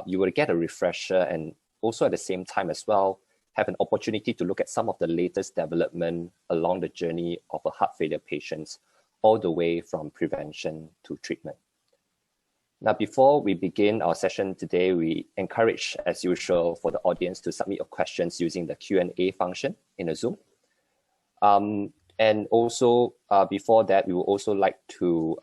you will get a refresher and also at the same time as well, have an opportunity to look at some of the latest development along the journey of a heart failure patients, all the way from prevention to treatment. Now, before we begin our session today, we encourage, as usual, for the audience to submit your questions using the Q&A function in the Zoom. And also, before that, we would also like to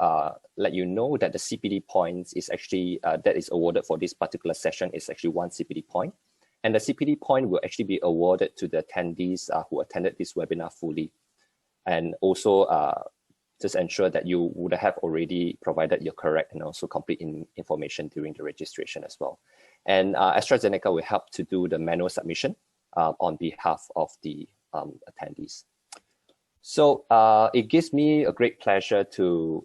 let you know that the CPD points is actually, that is awarded for this particular session is actually 1 CPD point. And the CPD point will actually be awarded to the attendees who attended this webinar fully. And also, just ensure that you would have already provided your correct and also complete information during the registration as well. And AstraZeneca will help to do the manual submission on behalf of the attendees. So it gives me a great pleasure to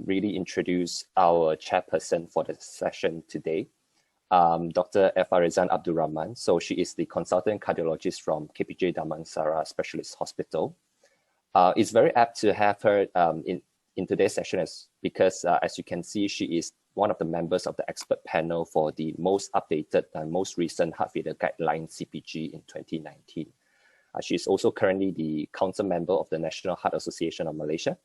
really introduce our chairperson for the session today, Dr. Effa Abdul Rahman. So she is the consultant cardiologist from KPJ Damansara Specialist Hospital. It's very apt to have her in today's session because as you can see, she is one of the members of the expert panel for the most updated and most recent heart failure guideline CPG in 2019. She is also currently the council member of the National Heart Association of Malaysia,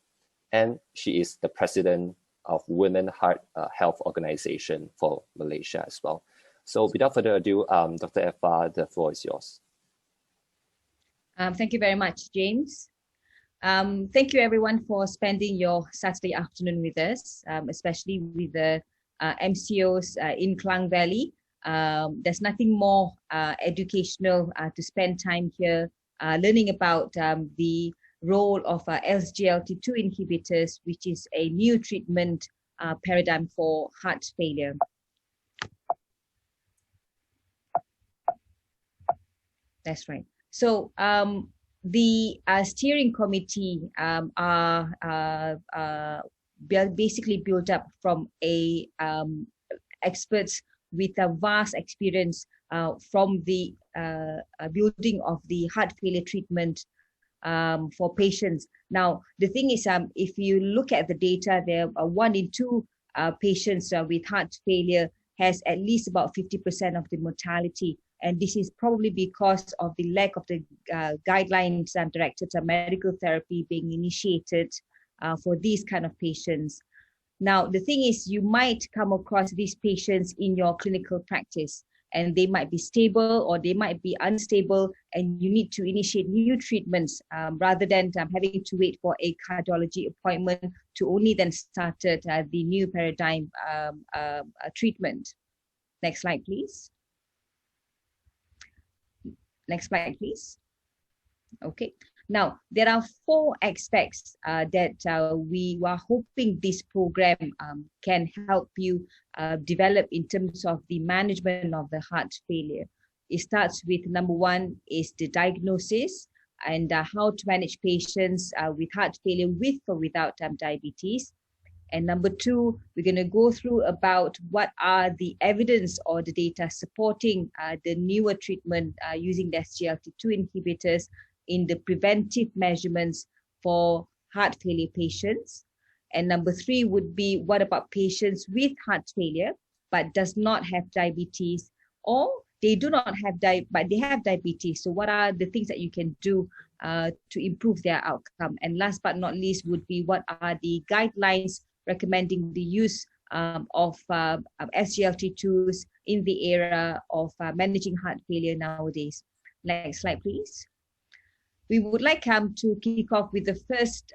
and she is the president of Women Heart Health Organization for Malaysia as well. So without further ado, Dr. Effa, the floor is yours. Thank you very much, James. Thank you everyone for spending your Saturday afternoon with us, especially with the MCOs in Klang Valley. There's nothing more educational to spend time here learning about the role of SGLT2 inhibitors, which is a new treatment paradigm for heart failure. That's right. So the steering committee are basically built up from experts with a vast experience from the building of the heart failure treatment for patients. Now, the thing is, if you look at the data, there are 1 in 2 patients with heart failure has at least about 50% of the mortality. And this is probably because of the lack of the guidelines directed to medical therapy being initiated for these kind of patients. Now, the thing is, you might come across these patients in your clinical practice, and they might be stable or they might be unstable, and you need to initiate new treatments rather than having to wait for a cardiology appointment to only then start the new paradigm treatment. Next slide, please. Next slide, please. Okay. Now, there are 4 aspects that we are hoping this program can help you develop in terms of the management of the heart failure. It starts with number 1 is the diagnosis and how to manage patients with heart failure with or without diabetes. And number 2, we're going to go through about what are the evidence or the data supporting the newer treatment using the SGLT2 inhibitors in the preventive measurements for heart failure patients. And number 3 would be what about patients with heart failure but does not have diabetes, or they do not have but they have diabetes. So what are the things that you can do to improve their outcome? And last but not least would be what are the guidelines recommending the use of SGLT2s in the area of managing heart failure nowadays. Next slide, please. We would like to kick off with the first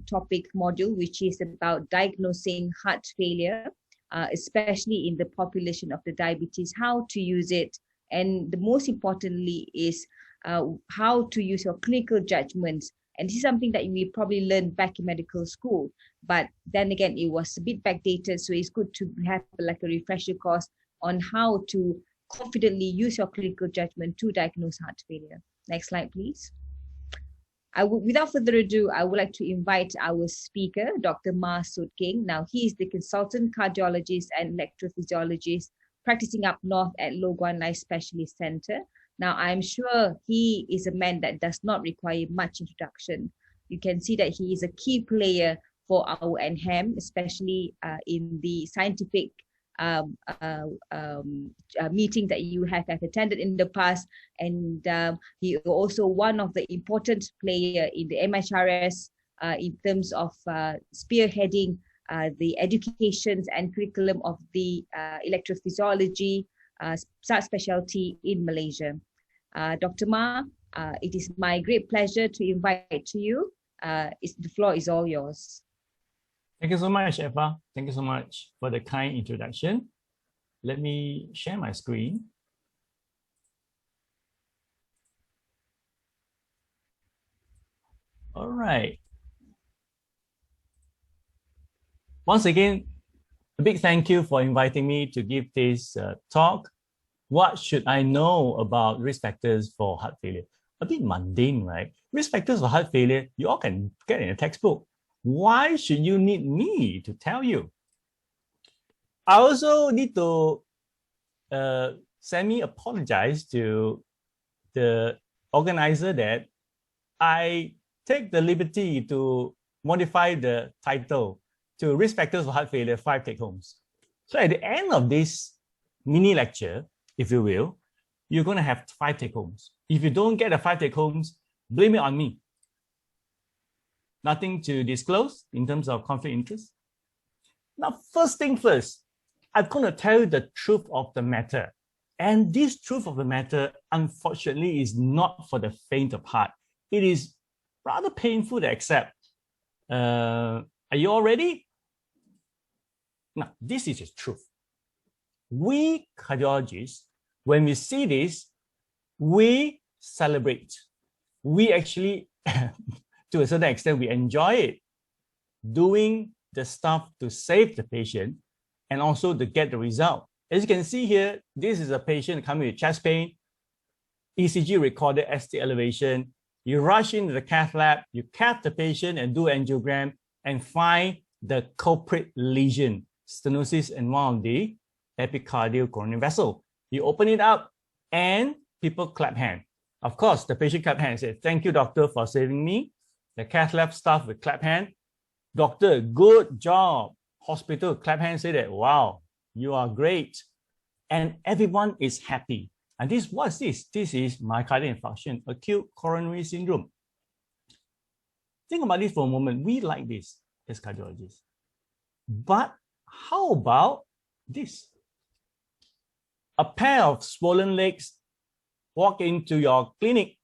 topic module, which is about diagnosing heart failure, especially in the population of the diabetes, how to use it, and the most importantly is how to use your clinical judgments. And this is something that we probably learned back in medical school, but then again, it was a bit backdated, so it's good to have like a refresher course on how to confidently use your clinical judgment to diagnose heart failure. Next slide, please. Without further ado, I would like to invite our speaker, Dr. Soot Keng. Now, he is the consultant cardiologist and electrophysiologist practicing up north at Guan Specialist Center. Now, I'm sure he is a man that does not require much introduction. You can see that he is a key player for our NHAM, especially in the scientific meeting that you have attended in the past, and he also one of the important player in the MHRS in terms of spearheading the educations and curriculum of the electrophysiology subspecialty in Malaysia. Dr. Ma, it is my great pleasure to invite you. The floor is all yours. Thank you so much, Effa. Thank you so much for the kind introduction. Let me share my screen. All right. Once again, a big thank you for inviting me to give this talk. What should I know about risk factors for heart failure? A bit mundane, right? Risk factors for heart failure, you all can get in a textbook. Why should you need me to tell you? I also need to semi-apologize to the organizer that I take the liberty to modify the title to Risk Factors for Heart Failure 5 Take-Homes. So at the end of this mini lecture, if you will, you're going to have 5 take-homes. If you don't get the 5 take-homes, blame it on me. Nothing to disclose in terms of conflict of interest. Now, first thing first, I'm going to tell you the truth of the matter. And this truth of the matter, unfortunately, is not for the faint of heart. It is rather painful to accept. Are you all ready? Now, this is the truth. We cardiologists, when we see this, we celebrate. We actually, to a certain extent, we enjoy it. Doing the stuff to save the patient and also to get the result. As you can see here, this is a patient coming with chest pain, ECG recorded ST elevation. You rush into the cath lab, you cath the patient and do angiogram and find the culprit lesion, stenosis in one of the epicardial coronary vessel. You open it up and people clap hand. Of course, the patient clap hand and said, "Thank you, doctor, for saving me." The cath lab staff will clap hand. "Doctor, good job." Hospital clap hand, say that, "Wow, you are great." And everyone is happy. And this, what's this? This is myocardial infarction, acute coronary syndrome. Think about this for a moment. We like this as cardiologists. But how about this? A pair of swollen legs walk into your clinic,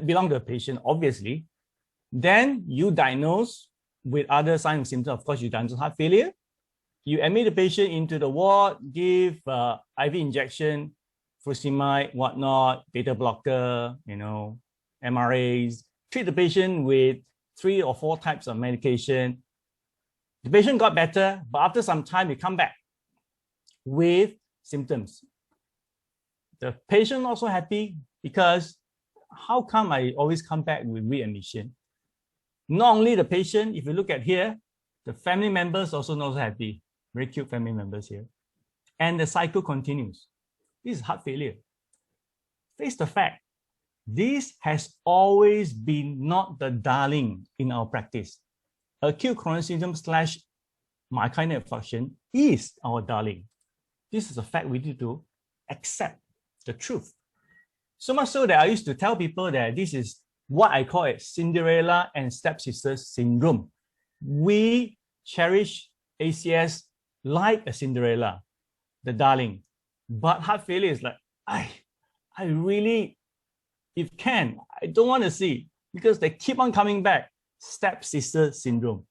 belong to a patient, obviously. Then you diagnose with other signs and symptoms. Of course, you diagnose heart failure. You admit the patient into the ward, give IV injection, furosemide, whatnot, beta blocker, MRAs, treat the patient with 3 or 4 types of medication. The patient got better, but after some time, he come back with symptoms. The patient also happy because how come I always come back with readmission? Not only the patient, if you look at here, the family members also not so happy. Very cute family members here. And the cycle continues. This is heart failure. Face the fact, this has always been not the darling in our practice. Acute coronary syndrome / myocardial infarction is our darling. This is a fact we need to accept the truth. So much so that I used to tell people that this is what I call it Cinderella and stepsister syndrome. We cherish ACS like a Cinderella, the darling. But heart failure is like, I really, if can, I don't want to see because they keep on coming back. Stepsister syndrome.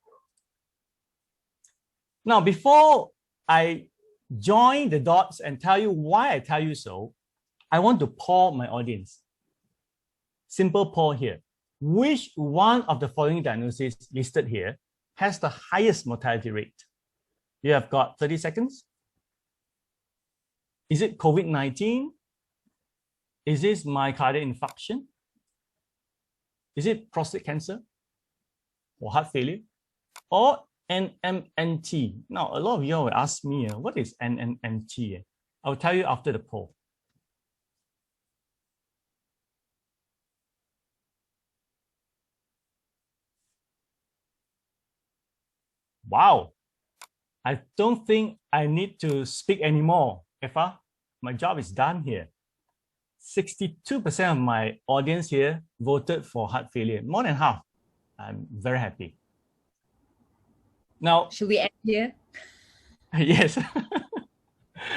Now, before I join the dots and tell you why I tell you so, I want to poll my audience. Simple poll here. Which one of the following diagnoses listed here has the highest mortality rate? You have got 30 seconds. Is it COVID-19? Is this myocardial infarction? Is it prostate cancer or heart failure or NMNT? Now, a lot of you will ask me, what is NMNT? I'll tell you after the poll. Wow, I don't think I need to speak anymore. Effa, my job is done here. 62% of my audience here voted for heart failure, more than half. I'm very happy. Now, should we end here? Yes.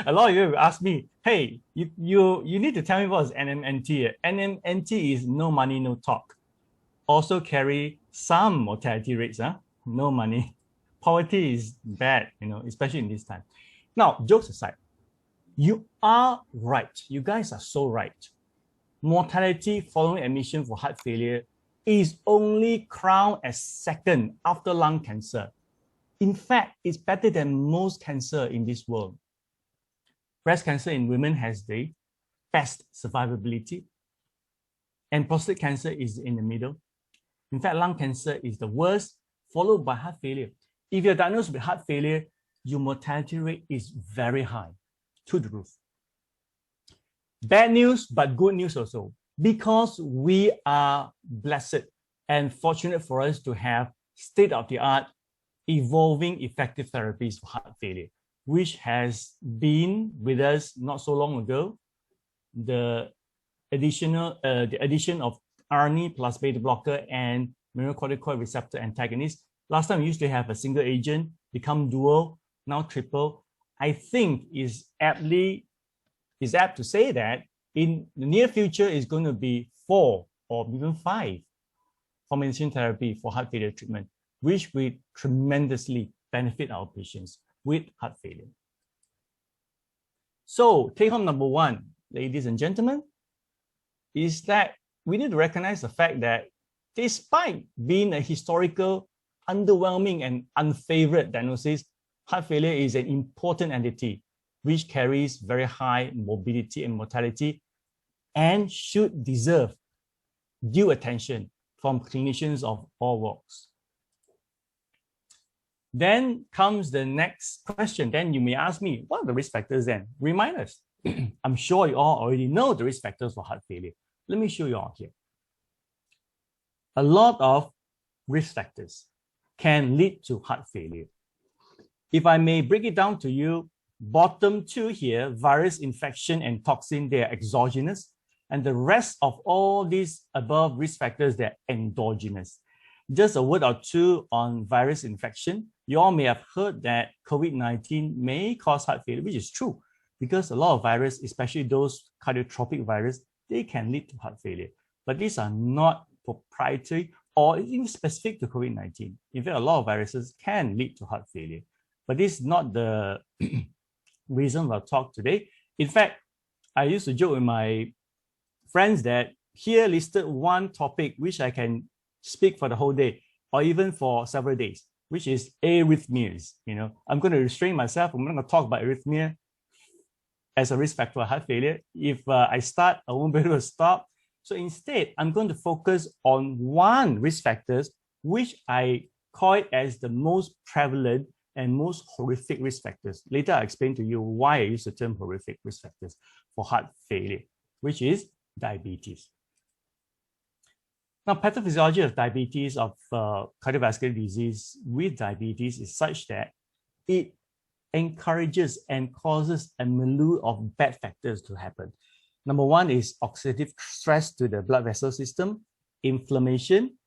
A lot of you will ask me, hey, you need to tell me what is NMNT. NMNT is no money, no talk. Also carry some mortality rates, no money. Poverty is bad, especially in this time. Now, jokes aside, you are right. You guys are so right. Mortality following admission for heart failure is only crowned as second after lung cancer. In fact, it's better than most cancer in this world. Breast cancer in women has the best survivability, and prostate cancer is in the middle. In fact, lung cancer is the worst, followed by heart failure. If you're diagnosed with heart failure, your mortality rate is very high, to the roof. Bad news, but good news also, because we are blessed and fortunate for us to have state-of-the-art, evolving effective therapies for heart failure, which has been with us not so long ago. The addition of RNA plus beta blocker and mineralocorticoid receptor antagonist. Last time we used to have a single agent, become dual, now triple. I think is apt to say that in the near future is going to be 4 or even 5 combination therapy for heart failure treatment, which will tremendously benefit our patients with heart failure. So take home number 1, ladies and gentlemen, is that we need to recognize the fact that despite being a historical, underwhelming and unfavored diagnosis, heart failure is an important entity which carries very high morbidity and mortality and should deserve due attention from clinicians of all walks. Then comes the next question. Then you may ask me, what are the risk factors then? Remind us. I'm sure you all already know the risk factors for heart failure. Let me show you all here. A lot of risk factors can lead to heart failure. If I may break it down to you, bottom 2 here, virus infection and toxin, they are exogenous. And the rest of all these above risk factors, they're endogenous. Just a word or two on virus infection. You all may have heard that COVID-19 may cause heart failure, which is true, because a lot of virus, especially those cardiotropic virus, they can lead to heart failure. But these are not proprietary or even specific to COVID-19. In fact, a lot of viruses can lead to heart failure. But this is not the reason for our talk today. In fact, I used to joke with my friends that here listed one topic which I can speak for the whole day or even for several days, which is arrhythmias. I'm going to restrain myself. I'm not going to talk about arrhythmia as a risk factor for heart failure. If I start, I won't be able to stop. So instead, I'm going to focus on one risk factors, which I call it as the most prevalent and most horrific risk factors. Later, I'll explain to you why I use the term horrific risk factors for heart failure, which is diabetes. Now, pathophysiology of diabetes, of cardiovascular disease with diabetes is such that it encourages and causes a milieu of bad factors to happen. Number 1 is oxidative stress to the blood vessel system, inflammation,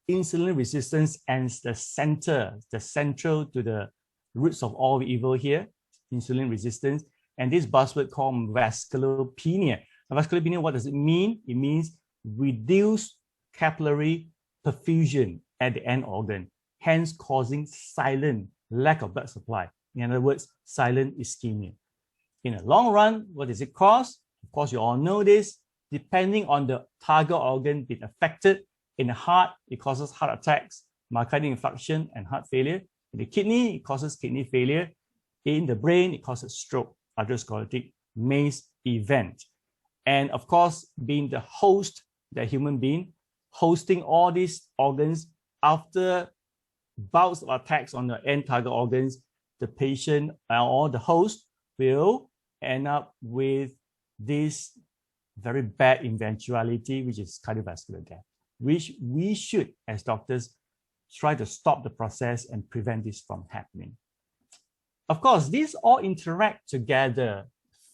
insulin resistance, and the central to the roots of all evil here, insulin resistance, and this buzzword called vasculopenia. Now, vasculopenia, what does it mean? It means reduced capillary perfusion at the end organ, hence causing silent lack of blood supply. In other words, silent ischemia. In the long run, what does it cause? Of course, you all know this. Depending on the target organ being affected, in the heart, it causes heart attacks, myocardial infarction, and heart failure. In the kidney, it causes kidney failure. In the brain, it causes stroke, atherosclerotic MACE event. And of course, being the host, the human being, hosting all these organs after bouts of attacks on the end target organs, the patient or the host will end up with this very bad eventuality, which is cardiovascular death, which we should, as doctors, try to stop the process and prevent this from happening. of course, these all interact together,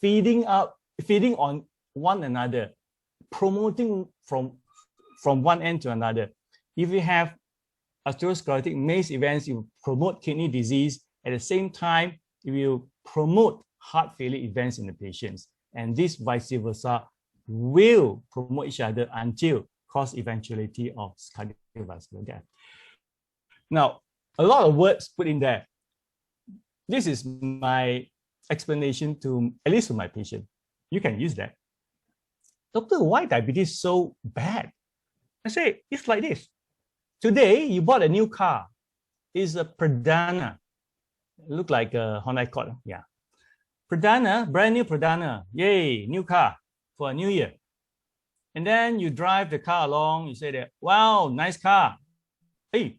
feeding on one another, promoting from one end to another. If you have atherosclerotic MACE events, you promote kidney disease. At the same time, you will promote heart failure events in the patients. And this vice versa will promote each other until cause eventuality of cardiovascular death. Now, a lot of words put in there. This is my explanation to, at least to my patient. You can use that. Doctor, why diabetes so bad? I say, it's like this. Today, you bought a new car. It's a Pradana. It look like a Honda Accord. Yeah. Pradana, brand new Pradana. Yay, new car for a new year. And then you drive the car along. You say that, wow, nice car. Hey,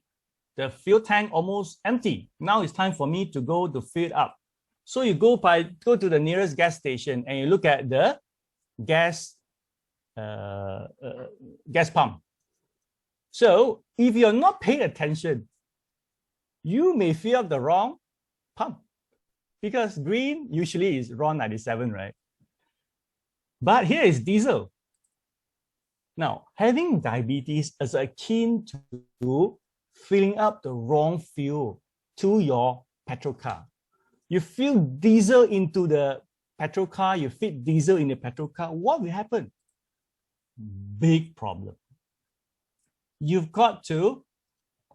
the fuel tank almost empty. Now it's time for me to go to fill it up. So you go to the nearest gas station and you look at the gas pump. So if you're not paying attention, you may fill up the wrong pump, because green usually is RON 97, right? But here is diesel. Now, having diabetes is akin to filling up the wrong fuel to your petrol car. You fill diesel into the petrol car, you feed diesel in the petrol car, what will happen? Big problem. You've got to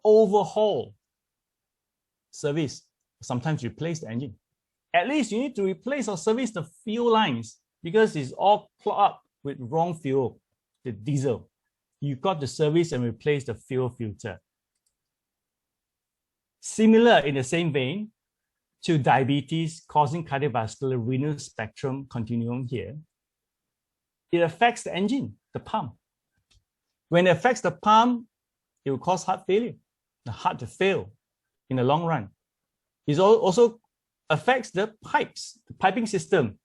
overhaul, service, sometimes replace the engine. At least you need to replace or service the fuel lines, because it's all clogged up with wrong fuel, the diesel. You've got to service and replace the fuel filter. Similar in the same vein to diabetes causing cardiovascular renal spectrum continuum here, it affects the engine, the pump. When it affects the pump, it will cause heart failure, the heart to fail in the long run. It also affects the pipes, the piping system,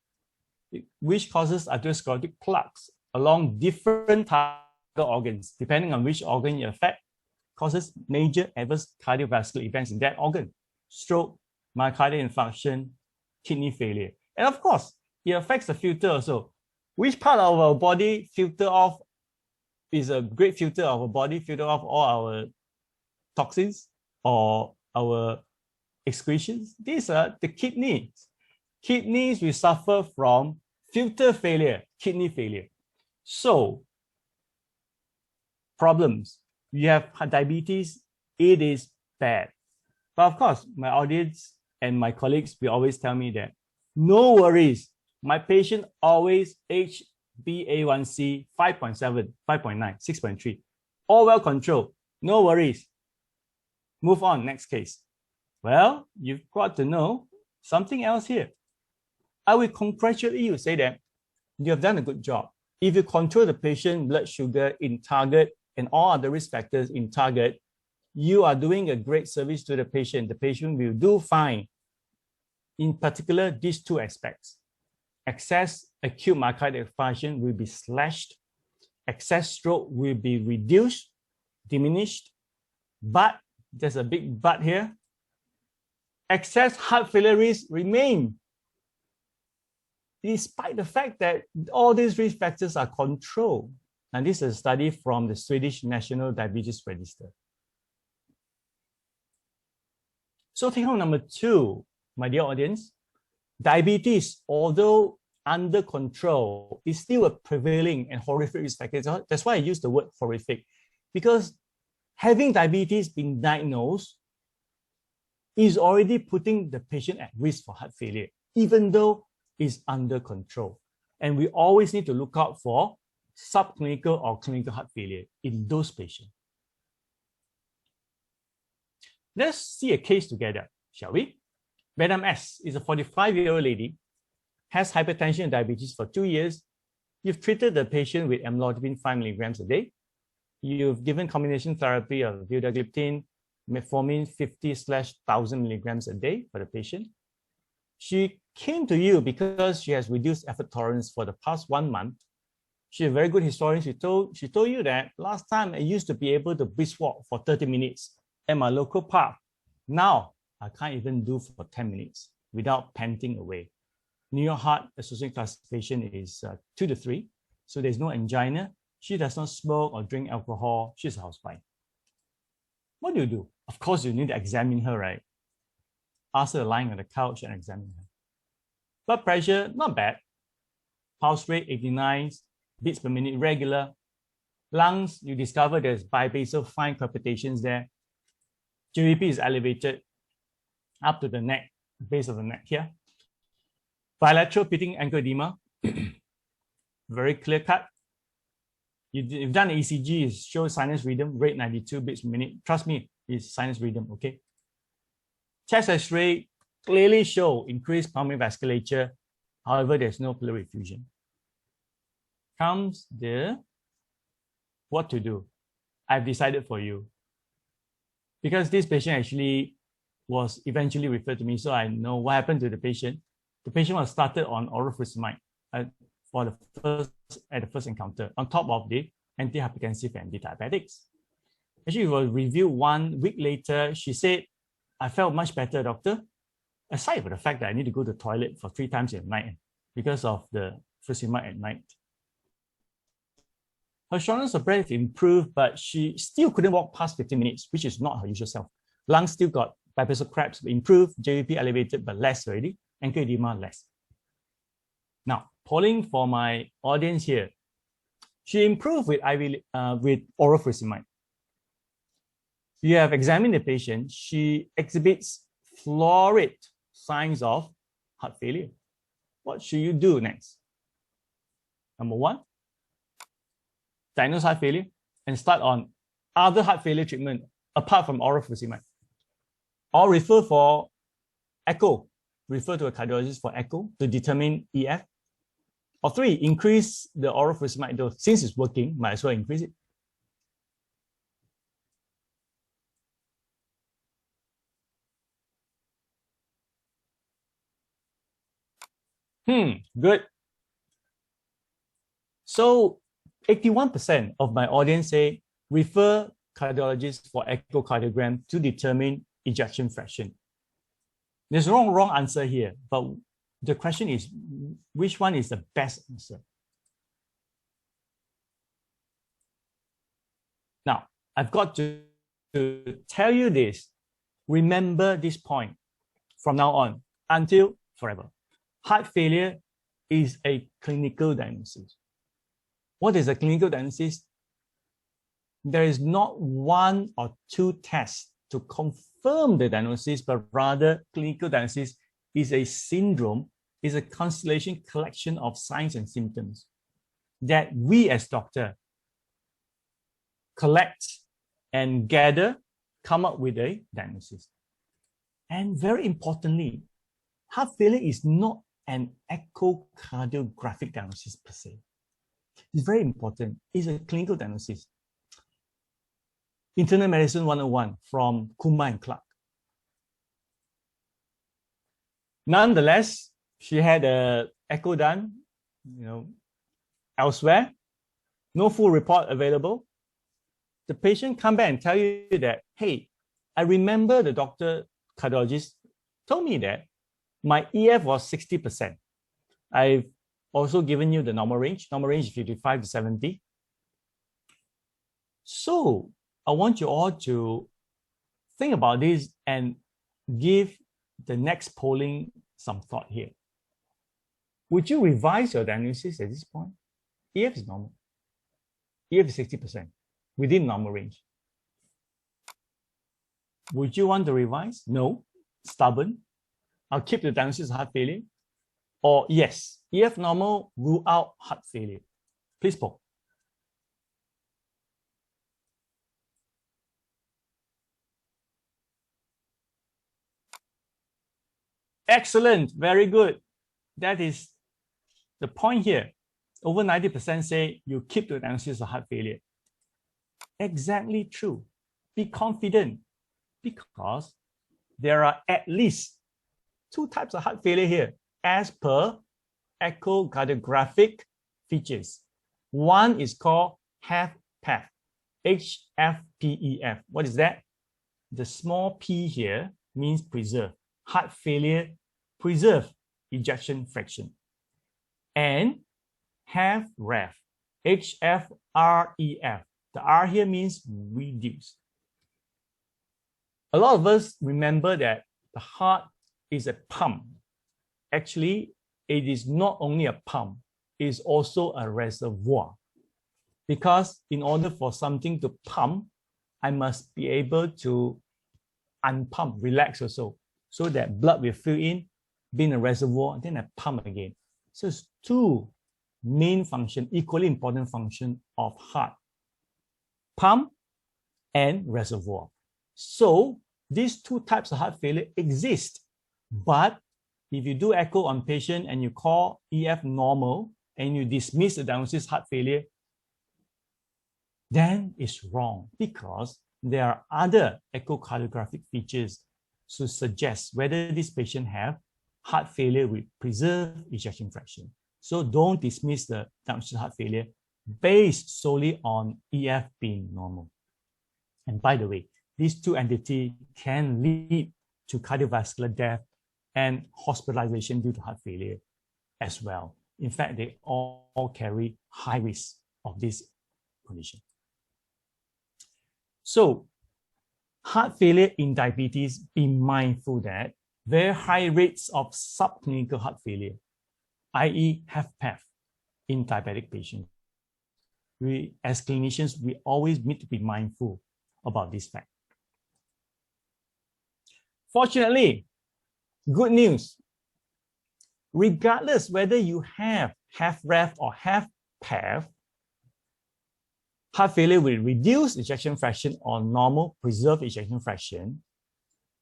which causes atherosclerotic plaques along different target organs. Depending on which organ you affect, causes major adverse cardiovascular events in that organ: stroke, myocardial infarction, kidney failure. And of course, it affects the filter also. Which part of our body filter off is a great filter of our body, filter off all our toxins or our excretions? These are the kidneys. Kidneys will suffer from filter failure, kidney failure. So, problems. You have diabetes, it is bad. But of course, my audience and my colleagues will always tell me that, no worries, my patient always HbA1c 5.7, 5.9, 6.3, all well controlled, no worries. Move on, next case. Well, you've got to know something else here. I will congratulate you, say that you have done a good job. If you control the patient blood sugar in target and all other risk factors in target, you are doing a great service to the patient. The patient will do fine. In particular, these two aspects. Excess acute myocardial infarction will be slashed. Excess stroke will be reduced, diminished. But, there's a big but here, excess heart failure risk remain, despite the fact that all these risk factors are controlled. And this is a study from the Swedish National Diabetes Register. So take home number 2, my dear audience, diabetes, although under control, is still a prevailing and horrific risk factor. That's why I use the word horrific, because having diabetes been diagnosed is already putting the patient at risk for heart failure, even though it's under control. And we always need to look out for subclinical or clinical heart failure in those patients. Let's see a case together, shall we? Madam S is a 45-year-old lady, has hypertension and diabetes for 2 years. You've treated the patient with amlodipine 5 milligrams a day. You've given combination therapy of vildagliptin, metformin 50/1000 milligrams a day for the patient. She came to you because she has reduced effort tolerance for the past 1 month. She's a very good historian. She told you that last time I used to be able to brisk walk for 30 minutes at my local park. Now I can't even do for 10 minutes. without panting away. New York Heart Association classification is 2 to 3. So there's no angina. She does not smoke or drink alcohol. She's a housewife. What do? Of course, you need to examine her, right? Ask her lying on the couch and examine her. Blood pressure, not bad. Pulse rate, 89 beats per minute, regular. Lungs, you discover there's bibasal fine crepitations there. GVP is elevated up to the neck, base of the neck here. Bilateral pitting ankle edema, very clear cut. You've done ECG, it shows sinus rhythm, rate 92 beats per minute. Trust me, it's sinus rhythm, okay? Chest X-ray clearly show increased pulmonary vasculature. However, there's no pleural effusion. Comes the what to do. I've decided for you. Because this patient actually was eventually referred to me, so I know what happened to the patient. The patient was started on oral furosemide at the first encounter, on top of the antihypertensive and anti-diabetics. Actually, we will review 1 week later. She said, I felt much better, doctor, aside from the fact that I need to go to the toilet for 3 times at night because of the furosemide at night. Her shortness of breath improved, but she still couldn't walk past 15 minutes, which is not her usual self. Lungs still got bibasal crabs, improved, JVP elevated, but less already, ankle edema less. Now, polling for my audience here. She improved with oral furosemide. You have examined the patient. She exhibits florid signs of heart failure. What should you do next? Number 1, diagnose heart failure and start on other heart failure treatment apart from oral furosemide. Or refer for echo. Refer to a cardiologist for echo to determine EF. Or 3, increase the oral furosemide dose. Since it's working, might as well increase it. Good. So 81% of my audience say refer cardiologist for echocardiogram to determine ejection fraction. There's no wrong answer here, but the question is, which one is the best answer? Now, I've got to tell you this. Remember this point from now on until forever. Heart failure is a clinical diagnosis. What is a clinical diagnosis? There is not 1 or 2 tests to confirm the diagnosis, but rather clinical diagnosis is a syndrome, is a constellation collection of signs and symptoms that we as doctor collect and gather, come up with a diagnosis. And very importantly, heart failure is not an echocardiographic diagnosis per se. It's very important. It's a clinical diagnosis. Internal Medicine 101 from Kumar and Clark. Nonetheless, she had an echo done, elsewhere. No full report available. The patient come back and tell you that, hey, I remember the doctor, cardiologist, told me that my EF was 60%. I've also given you the normal range. Normal range is 55 to 70. So I want you all to think about this and give the next polling some thought here. Would you revise your diagnosis at this point? EF is normal. EF is 60%, within normal range. Would you want to revise? No. Stubborn. I'll keep the diagnosis of heart failure. Or yes, EF normal, rule out heart failure. Please poll. Excellent, very good. That is the point here. Over 90% say you keep the diagnosis of heart failure. Exactly true. Be confident because there are at least 2 types of heart failure here as per echocardiographic features. One is called HFpEF, HFpEF. What is that? The small p here means preserve. Heart failure preserve ejection fraction, and have ref, HFREF. The R here means reduce. A lot of us remember that the heart is a pump. Actually, it is not only a pump, it is also a reservoir. Because in order for something to pump, I must be able to unpump, relax also, so that blood will fill in, being a reservoir, then I pump again. So it's two main function, equally important function of heart: pump and reservoir. So these two types of heart failure exist, but if you do echo on patient and you call EF normal and you dismiss the diagnosis heart failure, then it's wrong, because there are other echocardiographic features to suggest whether this patient have heart failure with preserved ejection fraction. So don't dismiss the diagnosis heart failure based solely on EF being normal. And by the way, these two entities can lead to cardiovascular death and hospitalization due to heart failure as well. In fact, they all carry high risk of this condition. So, heart failure in diabetes, be mindful that very high rates of subclinical heart failure, i.e. HFpEF, in diabetic patients. We, as clinicians, we always need to be mindful about this fact. Fortunately, good news. Regardless whether you have HFrEF or HFpEF, heart failure with reduced ejection fraction or normal preserved ejection fraction,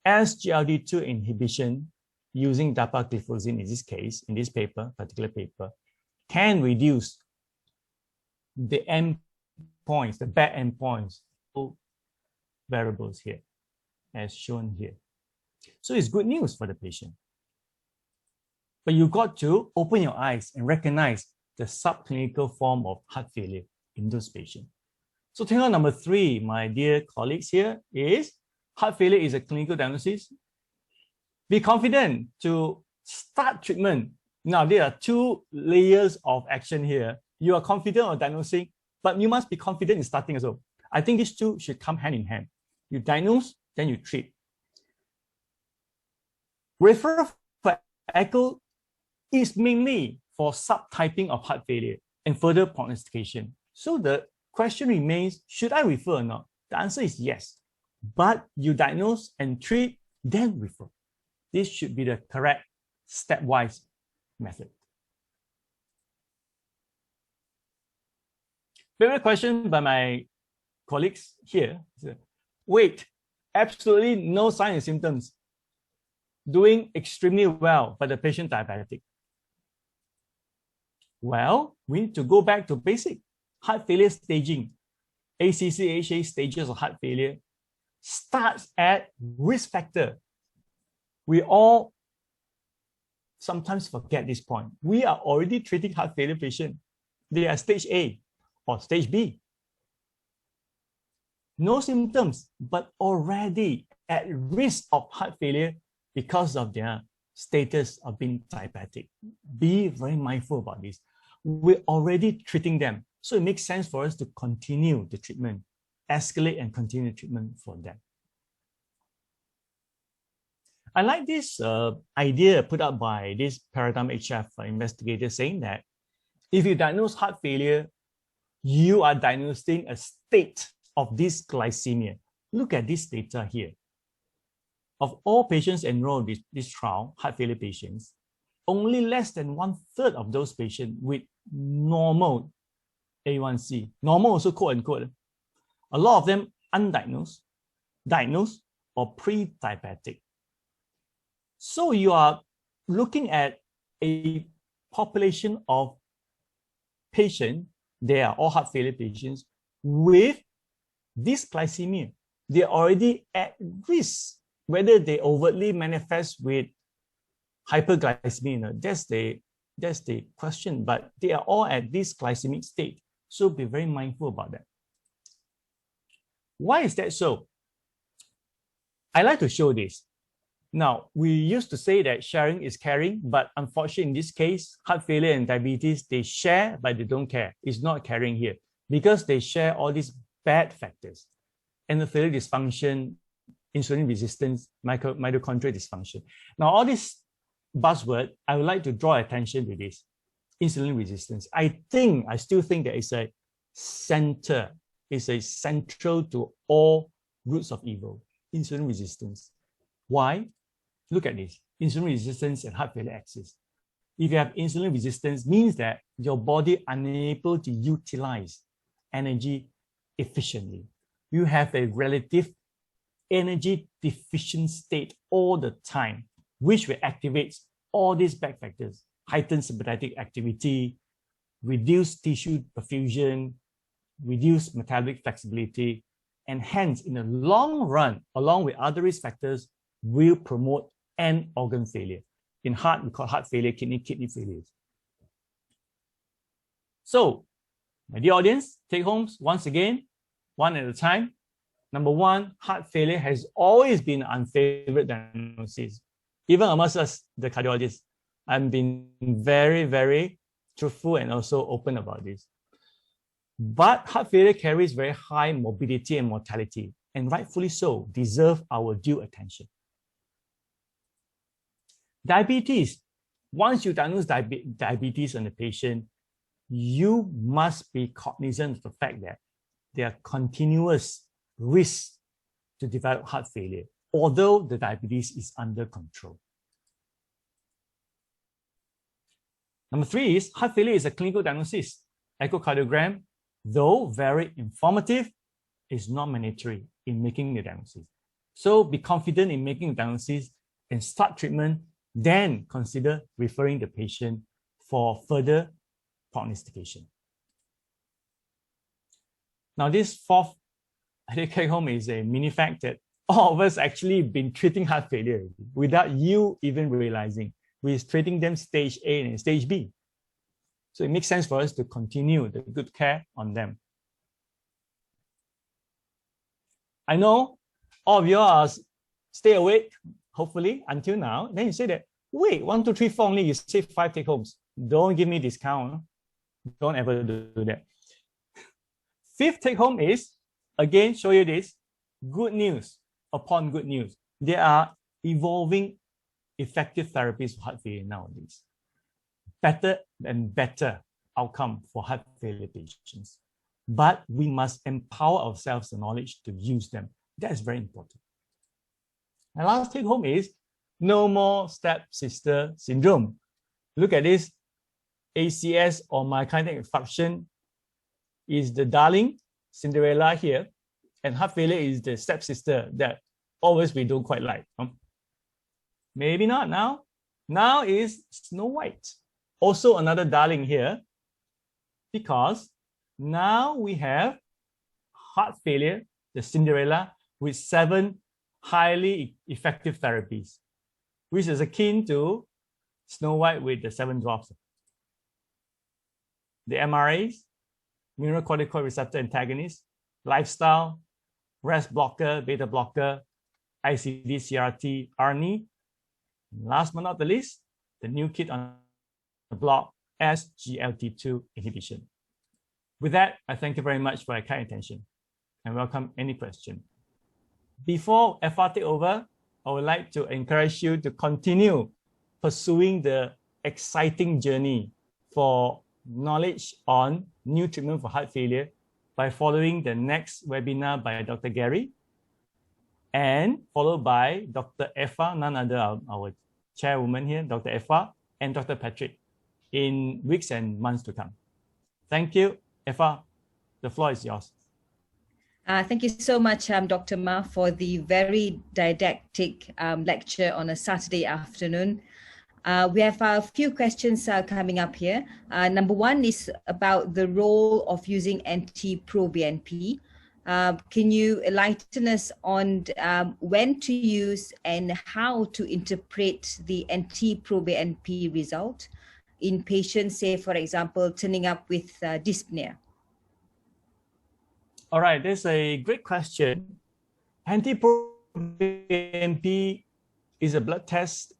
SGLT2 inhibition using dapagliflozin in this case, in this particular paper, can reduce the endpoints, the bad endpoints, variables here, as shown here. So it's good news for the patient. But you got to open your eyes and recognize the subclinical form of heart failure in those patients. So takeaway number 3, my dear colleagues here, is heart failure is a clinical diagnosis. Be confident to start treatment. Now, there are 2 layers of action here. You are confident of diagnosing, but you must be confident in starting as well. I think these two should come hand in hand. You diagnose, then you treat. Referral for echo is mainly for subtyping of heart failure and further prognostication. So the question remains, should I refer or not? The answer is yes. But you diagnose and treat, then refer. This should be the correct stepwise method. Favorite question by my colleagues here. Wait, absolutely no signs and symptoms. Doing extremely well, but the patient diabetic. Well, we need to go back to basic. Heart failure staging, ACC-AHA stages of heart failure, starts at risk factor. We all sometimes forget this point. We are already treating heart failure patients. They are stage A or stage B. No symptoms, but already at risk of heart failure because of their status of being diabetic. Be very mindful about this. We're already treating them. So it makes sense for us to continue the treatment, escalate and continue treatment for them. I like this idea put up by this Paradigm HF investigator saying that if you diagnose heart failure, you are diagnosing a state of dysglycemia. Look at this data here. Of all patients enrolled in this trial, heart failure patients, only less than 1/3 of those patients with normal A1C, normal also quote unquote, a lot of them undiagnosed, diagnosed, or pre-diabetic. So you are looking at a population of patients, they are all heart failure patients with dysglycemia. They're already at risk, whether they overtly manifest with hyperglycemia. That's the question, but they are all at this glycemic state. So be very mindful about that. Why is that so? I like to show this. Now, we used to say that sharing is caring, but unfortunately in this case, heart failure and diabetes, they share, but they don't care. It's not caring here because they share all these bad factors: endothelial dysfunction, insulin resistance, mitochondrial dysfunction. Now, all this buzzword, I would like to draw attention to this: insulin resistance. I still think that it's a central to all roots of evil, insulin resistance. Why? Look at this: insulin resistance and heart failure axis. If you have insulin resistance, means that your body unable to utilize energy efficiently. You have a relative energy deficient state all the time, which will activate all these bad factors: heightened sympathetic activity, reduced tissue perfusion, reduced metabolic flexibility, and hence, in the long run, along with other risk factors, will promote end organ failure. In heart, we call heart failure, kidney failures. So, my dear audience, take homes once again, one at a time. Number one, heart failure has always been an unfavored diagnosis. Even amongst us, the cardiologists, I've been very, very truthful and also open about this. But heart failure carries very high morbidity and mortality, and rightfully so, deserve our due attention. Diabetes. Once you diagnose diabetes on the patient, you must be cognizant of the fact that there are continuous risks to develop heart failure, although the diabetes is under control. Number three is heart failure is a clinical diagnosis. Echocardiogram, though very informative, is not mandatory in making the diagnosis. So be confident in making the diagnosis and start treatment, then consider referring the patient for further prognostication. Now, this fourth take home is a mini fact that all of us actually been treating heart failure without you even realizing. We're treating them stage A and stage B. So it makes sense for us to continue the good care on them. I know all of you are stay awake, hopefully, until now. Then you say that, wait, 1, 2, 3, 4 only, you say 5 take homes. Don't give me discount. Don't ever do that. Fifth take home is, again, show you this, good news upon good news. There are evolving effective therapies for heart failure nowadays. Better and better outcome for heart failure patients. But we must empower ourselves the knowledge to use them. That is very important. And last take home is no more stepsister syndrome. Look at this. ACS or myocardial infarction is the darling, Cinderella here, and heart failure is the stepsister that always we don't quite like. Maybe not now. Now is Snow White. Also another darling here, because now we have heart failure, the Cinderella, with 7 highly effective therapies, which is akin to Snow White with the 7 dwarfs. The MRAs, mineralocorticoid receptor antagonist, lifestyle, RAS blocker, beta blocker, ICD, CRT, ARNI. Last but not the least, the new kid on the block, SGLT2 inhibition. With that, I thank you very much for your kind attention and welcome any question. Before Effa take over, I would like to encourage you to continue pursuing the exciting journey for knowledge on new treatment for heart failure by following the next webinar by Dr. Gary and followed by Dr. Effa, none other our chairwoman here, Dr. Effa, and Dr. Patrick in weeks and months to come. Thank you. Effa, the floor is yours. Thank you so much, Dr. Ma, for the very didactic lecture on a Saturday afternoon. We have a few questions coming up here. Number one is about the role of using NT-proBNP. Can you enlighten us on when to use and how to interpret the NT-proBNP result in patients, say, for example, turning up with dyspnea? All right, that's a great question. NT-proBNP is a blood test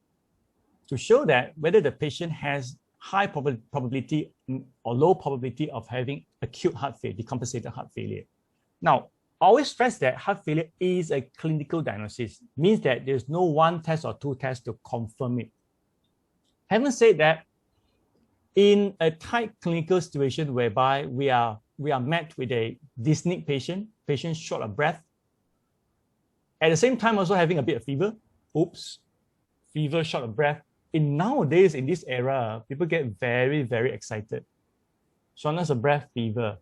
to show that whether the patient has high probability or low probability of having acute heart failure, decompensated heart failure. Now, I always stress that heart failure is a clinical diagnosis, means that there's no one test or two tests to confirm it. Having said that, in a tight clinical situation whereby we are met with a dyspneic patient short of breath, at the same time also having a bit of fever, fever, short of breath. Nowadays, in this era, people get very, very excited. Shortness of breath, fever.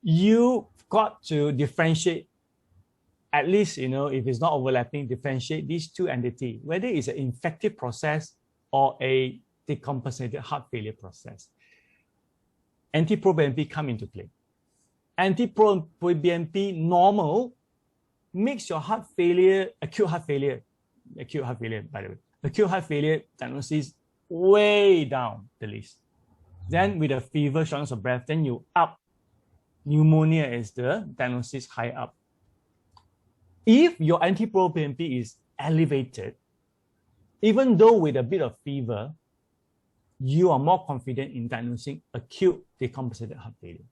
You've got to differentiate, at least, if it's not overlapping, differentiate these two entities, whether it's an infective process or a decompensated heart failure process. Anti-proBNP come into play. Anti-proBNP normal makes your heart failure, acute heart failure, by the way, acute heart failure diagnosis way down the list. Then with a fever, shortness of breath, then you up pneumonia as the diagnosis high up. If your anti-proBNP is elevated, even though with a bit of fever, you are more confident in diagnosing acute decompensated heart failure.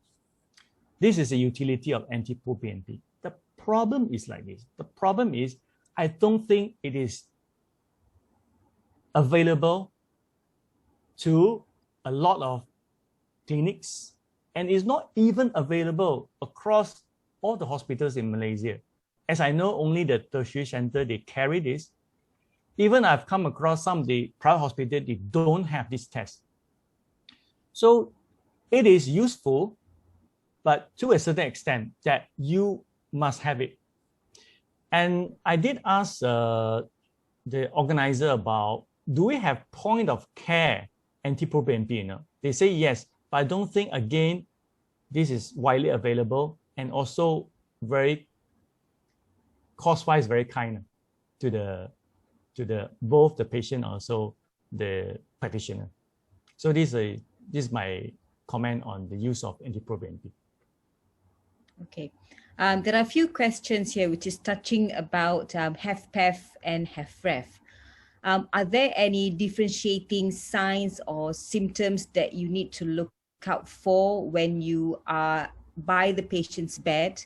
This is the utility of anti-proBNP. The problem is like this. The problem is, I don't think it is available to a lot of clinics, and is not even available across all the hospitals in Malaysia. As I know, only the tertiary center, they carry this. Even I've come across some of the private hospitals, they don't have this test. So it is useful, but to a certain extent that you must have it. And I did ask the organizer about, do we have point of care anti-proBNP? They say yes, but I don't think, again, this is widely available and also very cost-wise very kind to the both the patient and also the practitioner. So this is my comment on the use of anti-proBNP. Okay. There are a few questions here which is touching about HFpEF and HFrEF. Are there any differentiating signs or symptoms that you need to look out for when you are by the patient's bed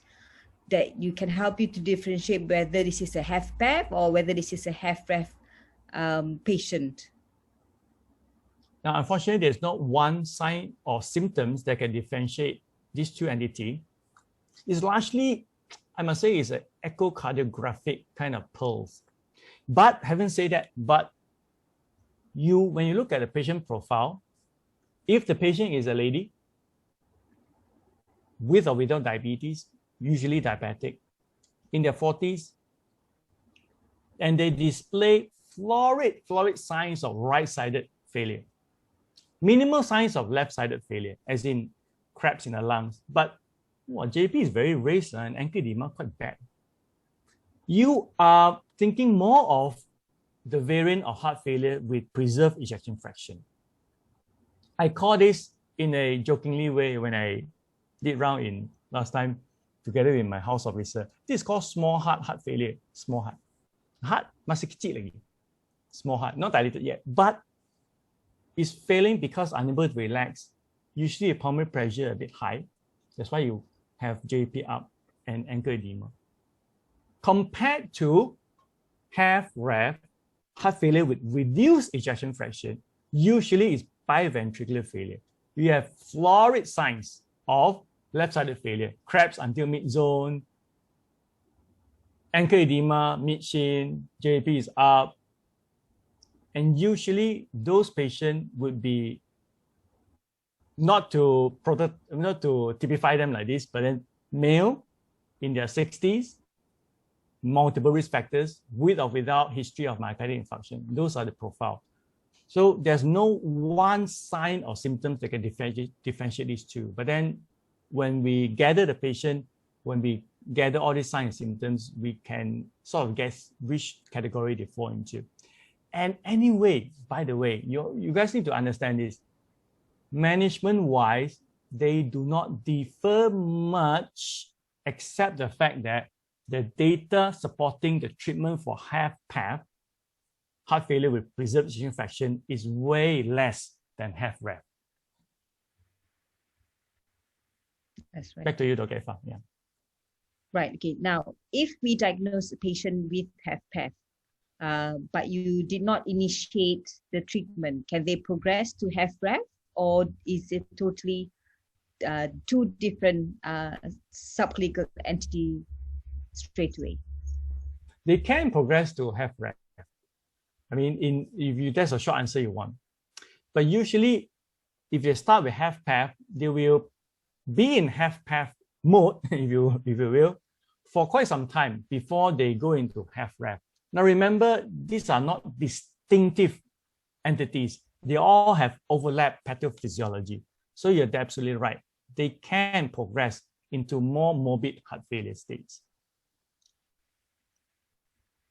that you can help you to differentiate whether this is a HFpEF or whether this is a HFrEF patient? Now, unfortunately, there's not one sign or symptoms that can differentiate these two entities. It's largely, I must say, it's an echocardiographic kind of pulse. But having said that, when you look at the patient profile, if the patient is a lady with or without diabetes, usually diabetic, in their 40s, and they display florid signs of right-sided failure, minimal signs of left-sided failure, as in cracks in the lungs, but JP is very raised and ankle edema quite bad. You are thinking more of the variant of heart failure with preserved ejection fraction. I call this in a jokingly way when I did round in last time together with my house officer. This is called small heart failure. Small heart. Heart masih kecil lagi. Small heart, not dilated yet, but it's failing because unable to relax. Usually pulmonary pressure a bit high. That's why you have JP up and ankle edema. Compared to HFrEF, heart failure with reduced ejection fraction, usually is biventricular failure. You have florid signs of left-sided failure, craps until mid-zone, ankle edema, mid-shin, JP is up. And usually those patients would be, not to typify them like this, but then male in their 60s, multiple risk factors, with or without history of myocardial infarction. Those are the profile. So there's no one sign or symptoms that can differentiate these two. But then when we gather the patient, when we gather all these signs and symptoms, we can sort of guess which category they fall into. And anyway, by the way, you guys need to understand this. Management-wise, they do not differ much, except the fact that the data supporting the treatment for HFpEF, heart failure with preserved ejection fraction, is way less than HFrEF. That's right. Back to you, Dr. Effa. Yeah. Right. Okay. Now, if we diagnose a patient with HFpEF, but you did not initiate the treatment, can they progress to HFrEF, or is it totally two different subclinical entity straight away? They can progress to HFrEF. I mean, that's a short answer you want. But usually, if they start with HFpEF, they will be in HFpEF mode, if you will, for quite some time before they go into HFrEF. Now remember, these are not distinctive entities. They all have overlap pathophysiology. So you're absolutely right. They can progress into more morbid heart failure states.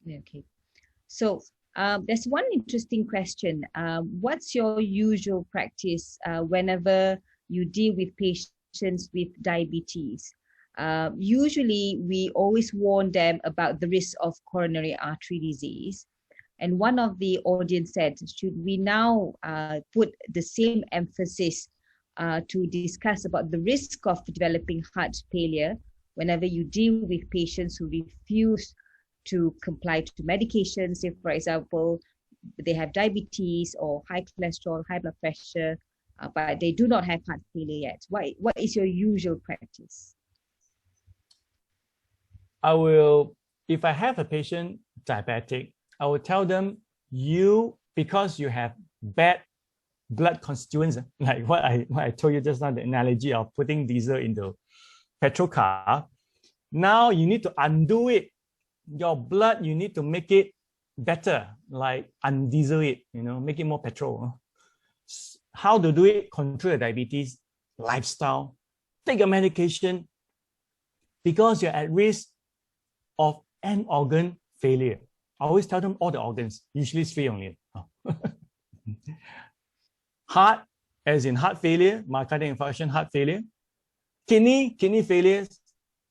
Okay. So there's one interesting question. What's your usual practice whenever you deal with patients with diabetes? Usually, we always warn them about the risk of coronary artery disease. And one of the audience said, should we now put the same emphasis to discuss about the risk of developing heart failure whenever you deal with patients who refuse to comply to medications? If, for example, they have diabetes or high cholesterol, high blood pressure, but they do not have heart failure yet. What is your usual practice? I will, if I have a patient diabetic, I will tell them, because you have bad blood constituents, like what I told you just now, the analogy of putting diesel into petrol car. Now you need to undo it. Your blood, you need to make it better, like undiesel it, make it more petrol. How to do it? Control your diabetes, lifestyle, take a medication, because you're at risk of end organ failure. I always tell them all the organs, usually 3 only. Heart, as in heart failure, myocardial infarction, heart failure, kidney failures,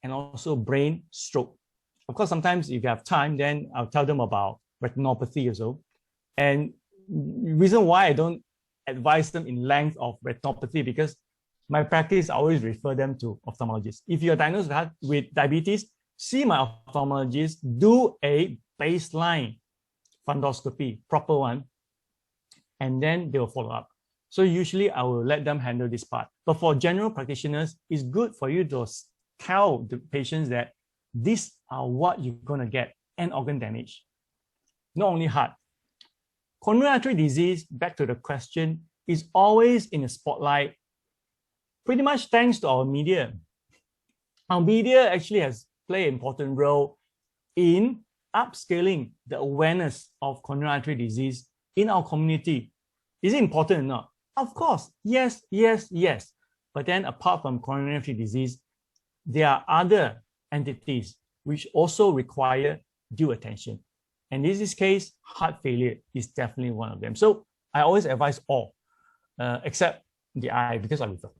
and also brain stroke. Of course, sometimes if you have time, then I'll tell them about retinopathy also. And the reason why I don't advise them in length of retinopathy, because my practice, I always refer them to ophthalmologists. If you're diagnosed with diabetes, see my ophthalmologist, do a baseline fundoscopy, proper one, and then they will follow up. So usually I will let them handle this part. But for general practitioners, it's good for you to tell the patients that these are what you're going to get: end organ damage, not only heart. Coronary artery disease, back to the question, is always in the spotlight, pretty much thanks to our media. Our media actually has played an important role in upscaling the awareness of coronary artery disease in our community. Is it important or not? Of course, yes. But then apart from coronary artery disease, there are other entities which also require due attention. And in this case, heart failure is definitely one of them. So I always advise all, except the eye, because I refer.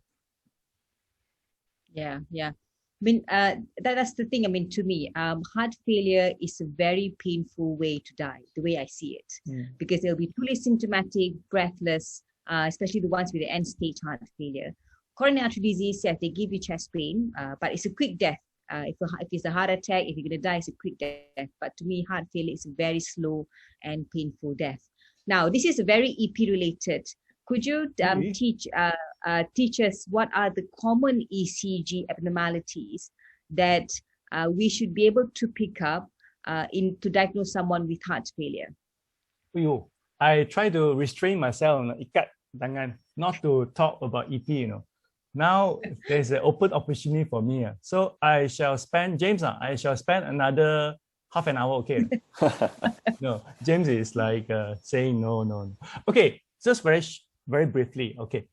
Yeah. I mean, that's the thing. I mean, to me, heart failure is a very painful way to die, the way I see it, because they'll be truly symptomatic, breathless, especially the ones with the end-stage heart failure. Coronary artery disease, yes, they give you chest pain, but it's a quick death. If it's a heart attack, if you're going to die, it's a quick death. But to me, heart failure is a very slow and painful death. Now, this is very EP related. Could you teach us what are the common ECG abnormalities that we should be able to pick up to diagnose someone with heart failure? I try to restrain myself, not to talk about EP. Now there's an open opportunity for me. So I shall spend, James, I shall spend another half an hour, okay? No, James is like saying no. Okay, just very briefly, okay.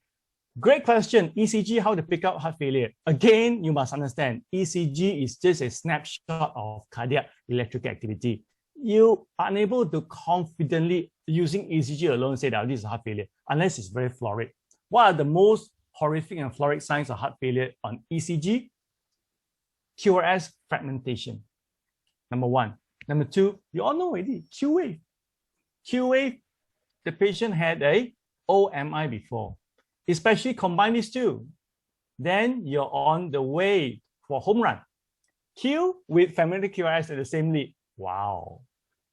Great question. ECG, how to pick up heart failure? Again, you must understand, ECG is just a snapshot of cardiac electrical activity. You are unable to confidently, using ECG alone, say that this is heart failure, unless it's very florid. What are the most horrific and florid signs of heart failure on ECG? QRS fragmentation. Number one. Number two, you all know already, Q wave. Q wave, the patient had a OMI before. Especially combine these two. Then you're on the way for home run. Q with familiar QRS at the same lead. Wow.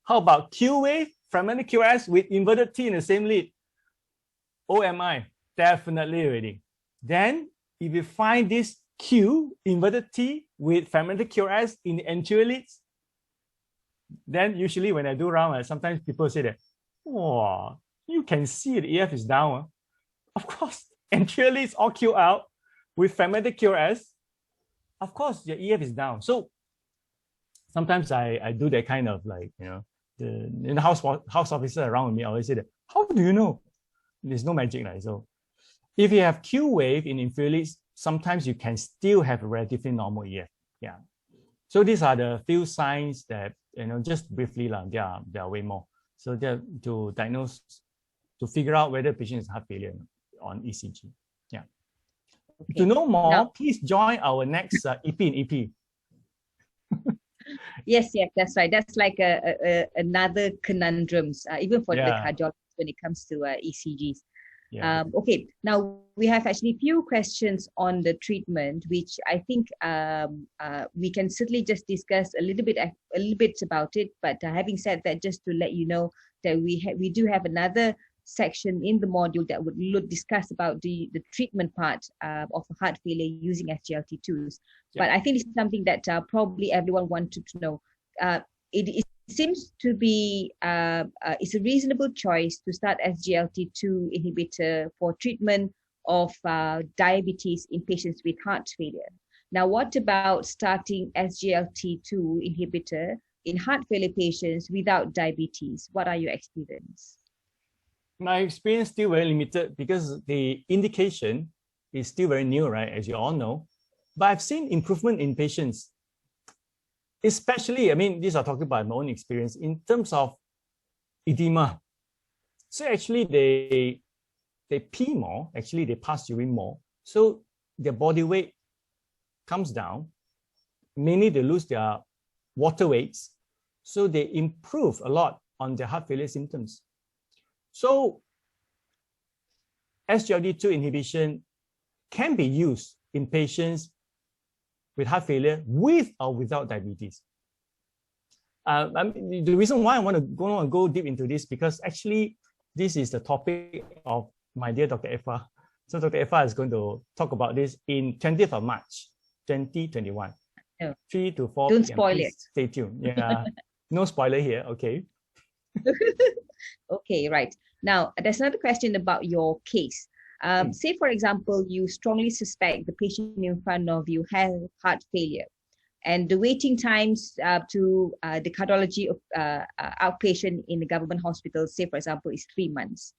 How about Q wave, familiar QRS with inverted T in the same lead? OMI, definitely already. Then if you find this Q, inverted T with familiar QRS in the anterior leads, then usually when I do round, sometimes people say that, oh, you can see the EF is down. Of course, anterior leads all Q out with familiar QRS. Of course, your EF is down. So sometimes I do that kind of like, the house officer around me always say that, how do you know? There's no magic, right? So if you have Q wave in inferior leads, sometimes you can still have a relatively normal EF. Yeah. So these are the few signs that, just briefly, there are way more. So they're to diagnose, to figure out whether the patient is heart failure on ECG. Yeah. Okay. To know more, please join our next EP in EP. Yes, that's right. That's like another conundrums, even for the cardiologist when it comes to ECGs. Yeah. Okay, now we have actually few questions on the treatment, which I think we can certainly just discuss a little bit about it. But having said that, just to let you know that we do have another section in the module that would discuss about the treatment part of heart failure using SGLT2s. Yeah. But I think it's something that probably everyone wanted to know. It seems to be it's a reasonable choice to start SGLT2 inhibitor for treatment of diabetes in patients with heart failure. Now, what about starting SGLT2 inhibitor in heart failure patients without diabetes? What are your experience? My experience is still very limited because the indication is still very new, right? As you all know. But I've seen improvement in patients. Especially, these are talking about my own experience in terms of edema. So actually they pee more, actually they pass urine more. So their body weight comes down. Mainly they lose their water weights. So they improve a lot on their heart failure symptoms. So SGLT2 inhibition can be used in patients with heart failure with or without diabetes. The reason why I want to go deep into this, because actually this is the topic of my dear Dr. Effa. So Dr. Effa is going to talk about this in 20th of March, 2021. Oh. 3 to 4 Don't PM. spoil Please it. Stay tuned. Yeah, no spoiler here. Okay. Okay, right. Now, there's another question about your case. Say, for example, you strongly suspect the patient in front of you has heart failure, and the waiting times to the cardiology outpatient in the government hospital, say, for example, is 3 months.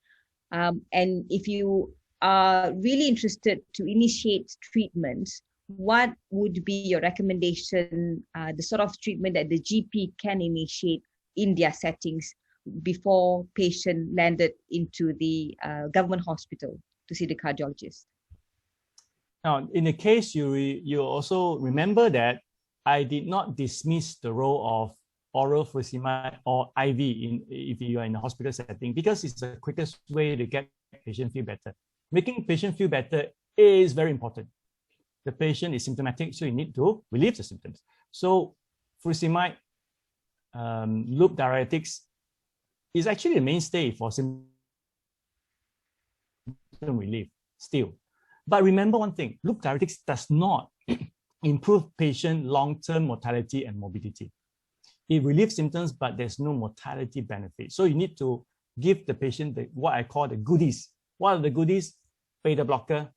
And if you are really interested to initiate treatment, what would be your recommendation, the sort of treatment that the GP can initiate in their settings before patient landed into the government hospital to see the cardiologist? Now, in the case, you also remember that I did not dismiss the role of oral furosemide or IV if you are in a hospital setting, because it's the quickest way to get patient feel better. Making patient feel better is very important. The patient is symptomatic, so you need to relieve the symptoms. So furosemide, loop diuretics is actually the mainstay for symptom relief still. But remember one thing, loop diuretics does not improve patient long-term mortality and morbidity. It relieves symptoms, but there's no mortality benefit. So you need to give the patient what I call the goodies. What are the goodies? Beta blocker,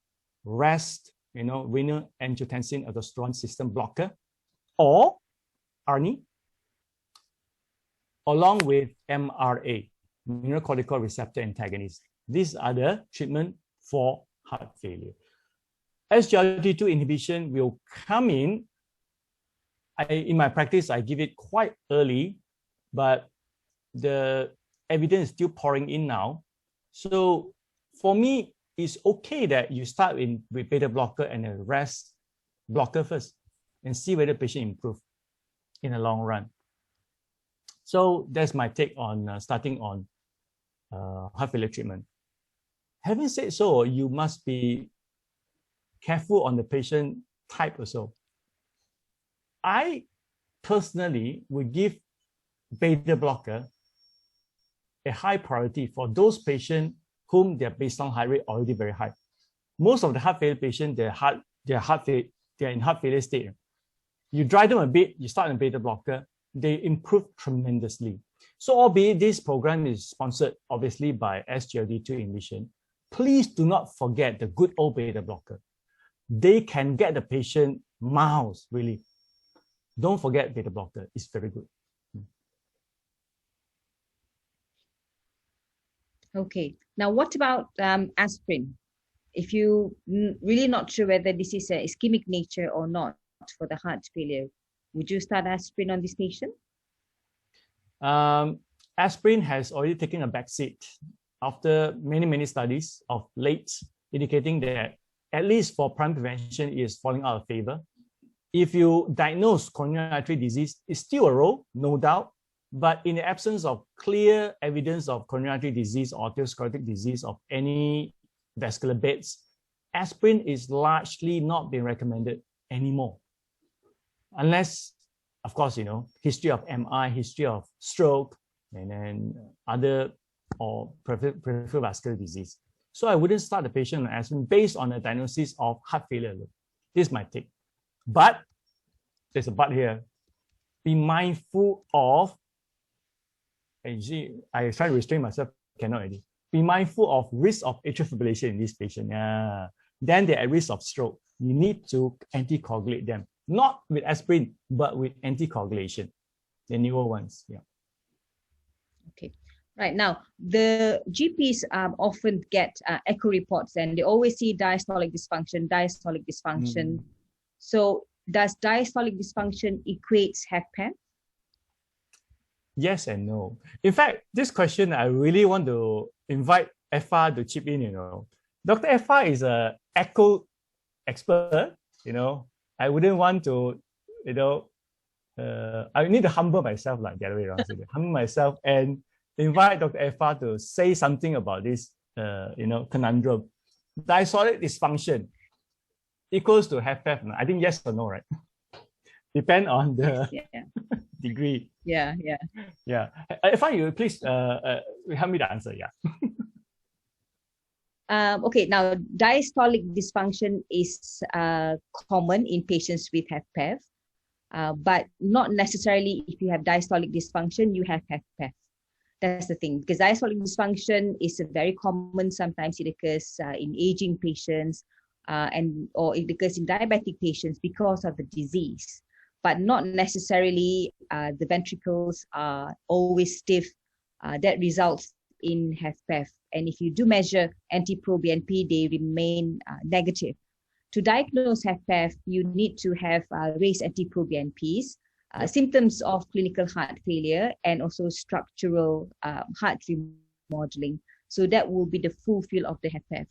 REST, renal angiotensin aldosterone system blocker, or ARNI, along with MRA, mineralocorticoid receptor antagonist. These are the treatment for heart failure. SGLT2 inhibition will come in. In my practice, I give it quite early, but the evidence is still pouring in now. So for me, it's okay that you start with beta blocker and a REST blocker first and see whether the patient improves in the long run. So that's my take on starting on heart failure treatment. Having said so, you must be careful on the patient type also. I personally would give beta blocker a high priority for those patients whom their baseline heart rate already very high. Most of the heart failure patients, they're in heart failure state. You drive them a bit, you start a beta blocker, they improve tremendously. So albeit this program is sponsored obviously by SGLT2 Envision, please do not forget the good old beta blocker. They can get the patient miles, really. Don't forget beta blocker, it's very good. Okay, now what about aspirin? If you really not sure whether this is a ischemic nature or not for the heart failure, would you start aspirin on this patient? Aspirin has already taken a backseat after many studies of late indicating that at least for primary prevention it is falling out of favor. If you diagnose coronary artery disease, it's still a role, no doubt, but in the absence of clear evidence of coronary artery disease or atherosclerotic disease of any vascular beds, aspirin is largely not being recommended anymore. Unless, of course, history of MI, history of stroke, and then other or peripheral vascular disease. So I wouldn't start the patient on aspirin based on a diagnosis of heart failure. This is my take. But there's a but here. Be mindful of, and you see, I try to restrain myself, cannot already. Be mindful of risk of atrial fibrillation in this patient. Yeah. Then they're at risk of stroke. You need to anticoagulate them. Not with aspirin, but with anticoagulation. The newer ones. Yeah. Okay. Right now, the GPs often get echo reports and they always see diastolic dysfunction. So does diastolic dysfunction equates HFpEF? Yes and no. In fact, this question, I really want to invite Effa to chip in, Dr. Effa is an echo expert, I wouldn't want to, I need to humble myself, like the other way around, humble myself and invite Dr. Effa to say something about this, conundrum. Diastolic dysfunction equals to HFpEF. I think yes or no, right? Depend on the degree. Yeah. Effa, you please help me to answer. Okay, now diastolic dysfunction is common in patients with HFpEF, but not necessarily if you have diastolic dysfunction, you have HFpEF. That's the thing, because diastolic dysfunction is a very common. Sometimes it occurs in aging patients, or it occurs in diabetic patients because of the disease, but not necessarily the ventricles are always stiff. That results in HFpEF. And if you do measure NT-proBNP, they remain negative. To diagnose HFpEF, you need to have raised NT-proBNPs, symptoms of clinical heart failure, and also structural heart remodeling. So that will be the full field of the HFpEF.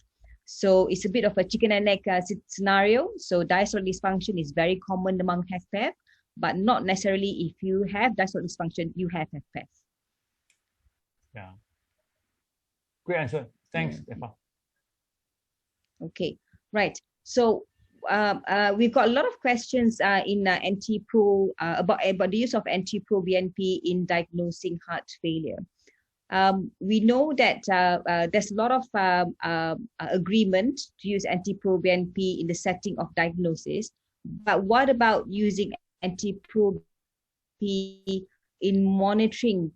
So it's a bit of a chicken and egg scenario. So diastolic dysfunction is very common among HFpEF, but not necessarily if you have diastolic dysfunction, you have HFpEF. Yeah. Great answer. Thanks, Effa. Okay, right. So we've got a lot of questions in NT-pro about the use of NT-proBNP in diagnosing heart failure. We know that there's a lot of agreement to use NT-proBNP in the setting of diagnosis, but what about using NT-proBNP in monitoring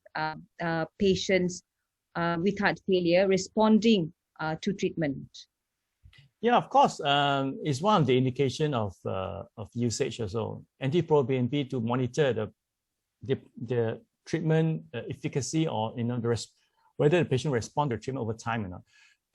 patients with heart failure responding to treatment? Yeah, of course, it's one of the indication of usage also. NT-proBNP to monitor the treatment efficacy, or whether the patient respond to treatment over time or not.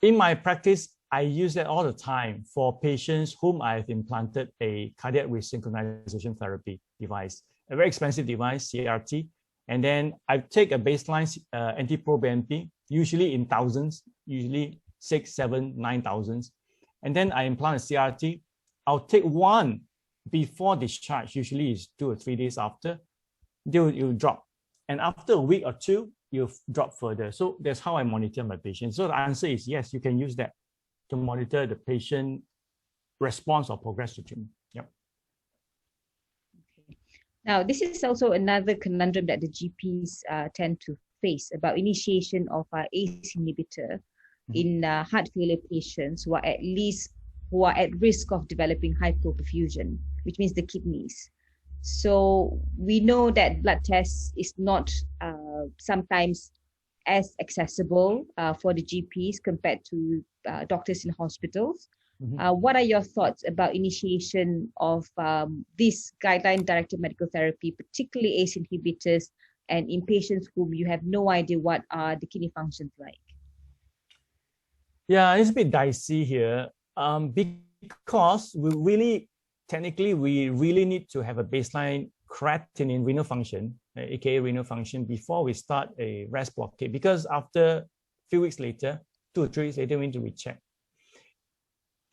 In my practice, I use that all the time for patients whom I've implanted a cardiac resynchronization therapy device, a very expensive device, CRT, and then I take a baseline NT-proBNP, usually in thousands, usually 6, 7, 9,000. And then I implant a CRT. I'll take one before discharge, usually is 2 or 3 days after, it will drop. and after a week or two, you've dropped further. So that's how I monitor my patient. So the answer is yes, you can use that to monitor the patient response or progress to treatment. Yep. Okay. Now, this is also another conundrum that the GPs tend to face about initiation of ACE inhibitor in heart failure patients who are at risk of developing hypoperfusion, which means the kidneys. So we know that blood tests is not sometimes as accessible for the GPs compared to doctors in hospitals. What are your thoughts about initiation of this guideline-directed medical therapy, particularly ACE inhibitors, and in patients whom you have no idea what are the kidney functions like? Yeah, it's a bit dicey here because technically, we really need to have a baseline creatinine renal function, aka renal function, before we start a rest blockade. Because after a few weeks later, 2 or 3 weeks later, we need to recheck.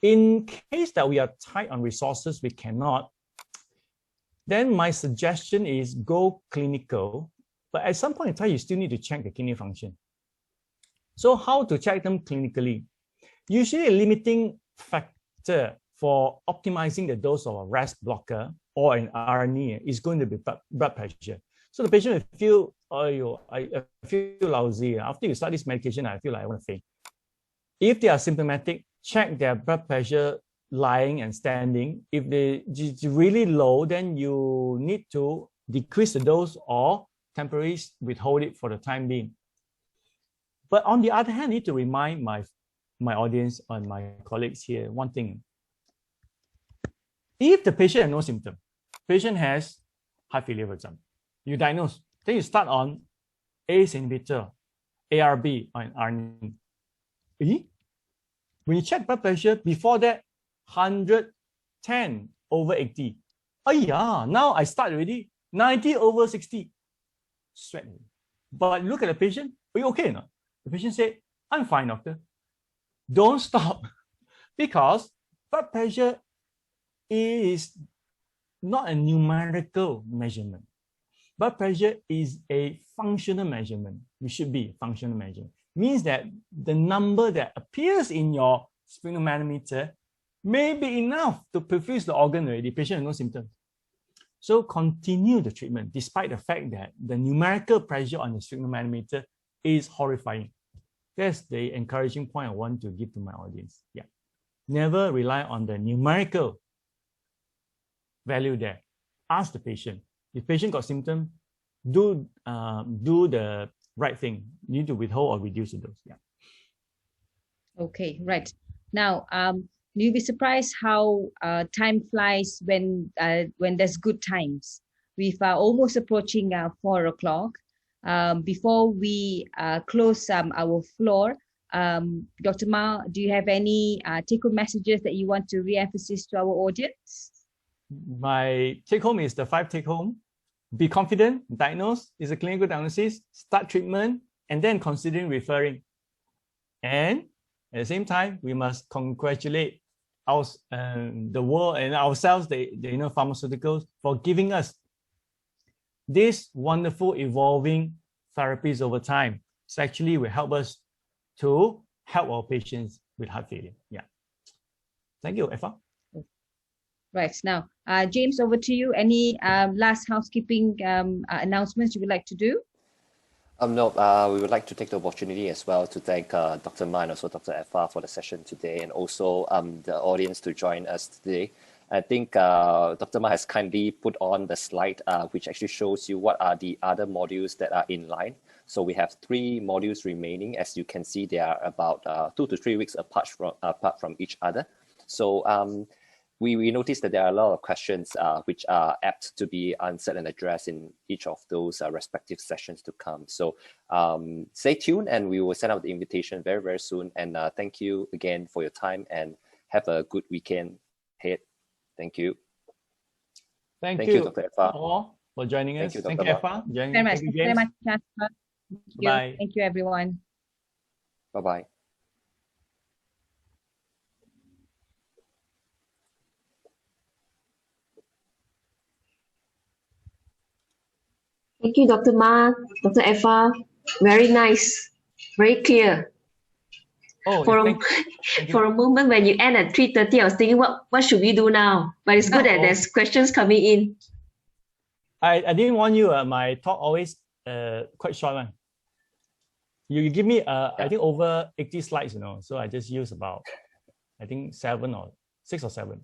In case that we are tight on resources, we cannot, then my suggestion is go clinical. But at some point in time, you still need to check the kidney function. So how to check them clinically? Usually a limiting factor for optimizing the dose of a RAS blocker or an RNA is going to be blood pressure. So the patient will feel, oh, I feel lousy. After you start this medication, I feel like I want to faint. If they are symptomatic, check their blood pressure lying and standing. If it's really low, then you need to decrease the dose or temporarily withhold it for the time being. But on the other hand, I need to remind my audience and my colleagues here one thing. If the patient has no symptom, patient has heart failure, for example, you diagnose, then you start on ACE inhibitor, ARB, or an RNA. When you check blood pressure, before that, 110/80. Oh yeah, now I start already, 90/60. Sweat. But look at the patient, are you okay now? The patient said, I'm fine, doctor. Don't stop, because blood pressure is not a numerical measurement. Blood pressure is a functional measurement. It should be a functional measurement. Means that the number that appears in your sphygmomanometer may be enough to perfuse the organ already. Patient has no symptoms. So continue the treatment despite the fact that the numerical pressure on the sphygmomanometer is horrifying. That's the encouraging point I want to give to my audience. Yeah, never rely on the numerical value there. Ask the patient. If patient got symptoms, do the right thing. You need to withhold or reduce the dose. Yeah. Okay, right. Now, you'll be surprised how time flies when there's good times. We've almost approaching 4 o'clock. Before we close our floor, Dr. Ma, do you have any take-home messages that you want to re-emphasize to our audience? My take-home is the 5 take-home. Be confident, diagnose is a clinical diagnosis, start treatment, and then considering referring. And at the same time, we must congratulate the world and ourselves, the pharmaceuticals, for giving us these wonderful evolving therapies over time. So actually will help us to help our patients with heart failure. Yeah. Thank you, Effa. Right. Now, James, over to you. Any last housekeeping announcements you would like to do? No, we would like to take the opportunity as well to thank Dr. Ma and also Dr. Effa for the session today, and also the audience to join us today. I think Dr. Ma has kindly put on the slide, which actually shows you what are the other modules that are in line. So we have 3 modules remaining. As you can see, they are about 2 to 3 weeks apart from each other. So we noticed that there are a lot of questions which are apt to be answered and addressed in each of those respective sessions to come. So stay tuned, and we will send out the invitation very, very soon. And thank you again for your time, and have a good weekend ahead. Thank you. Thank you, Dr. Effa, for joining us. Thank you, Effa. Thank you very much. Bye. Thank you, everyone. Bye-bye. Thank you, Dr. Ma, Dr. Effa. Very nice, very clear. Oh, For thank you. a moment when you end at 3:30, I was thinking, what should we do now? But it's good that there's questions coming in. I didn't want you. My talk always quite short one. You give me I think over 80 slides, you know. So I just use about I think 6 or 7.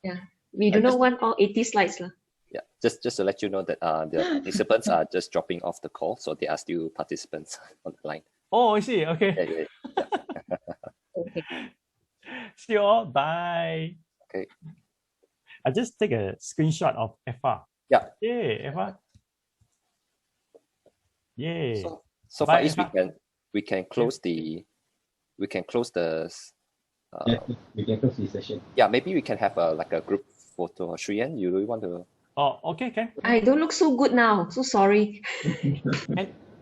Yeah, we do not want all 80 slides, lah. Yeah, just to let you know that the participants are just dropping off the call, so they are still participants on the line. Oh, I see. Okay. Yeah. Okay. See you all. Bye. Okay. I just take a screenshot of Effa. Yeah. Yay, Effa. Yay. So Bye, for this, Effa. we can close the we can close the session. Yeah, maybe we can have like a group photo. Shuyan, you really want to? Oh, okay, okay. I don't look so good now. So sorry.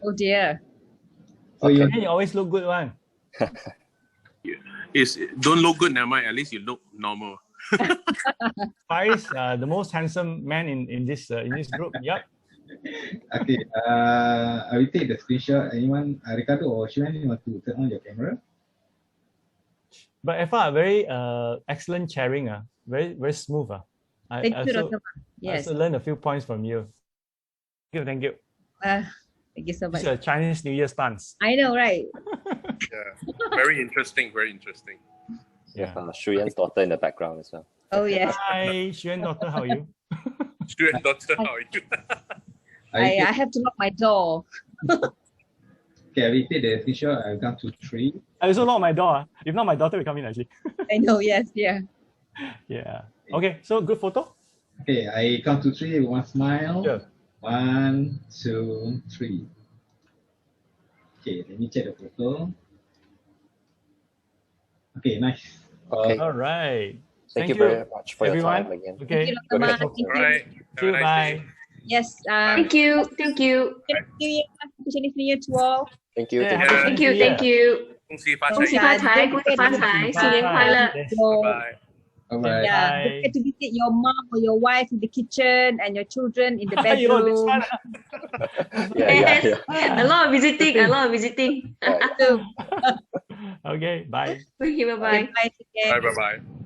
Oh dear. So you always look good, one. Don't look good, never mind. At least you look normal. Faris, the most handsome man in this group. Yep. Okay. I will take the screenshot. Anyone, Ricardo or Shuyan, you want to turn on your camera? But Effa, very excellent chairing. Very very smooth. Thank you, Dr. I also learned a few points from you. Thank you. Thank you so much. It's a Chinese New Year stance. I know, right? Yeah, very interesting. Very interesting. Yeah. Shuyan's daughter in the background as well. Oh yes. Hi, Shuyan daughter, how are you? Student doctor, how are you? I have to lock my door. Okay, I will take the screenshot. I'll count to 3. I also lock my door. If not, my daughter will come in actually. I know, yes, yeah. Yeah. Okay, so good photo. Okay, I count to 3. One smile. Sure. 1, 2, 3. Okay, let me check the photo. Okay, nice. Okay. All right. Thank you very much for everyone. your time again. Okay. Thank you, Dr. Ma. Thank you. All right. See you. Bye. Yes. Thank you. Thank you. Chinese New Year. Happy Chinese New Year to all. Thank you. Yeah, Thank you. Thank you. Thank you. 恭喜发财。恭喜发财，恭喜发财，新年快乐。 Bye. Alright. Yeah, Bye. don't get to visit your mom or your wife in the kitchen and your children in the Yo, this bedroom. one. Yes. A lot of visiting. A lot of visiting. Okay, bye. Thank you. Bye bye. Bye. Take care. Bye. Bye. Bye.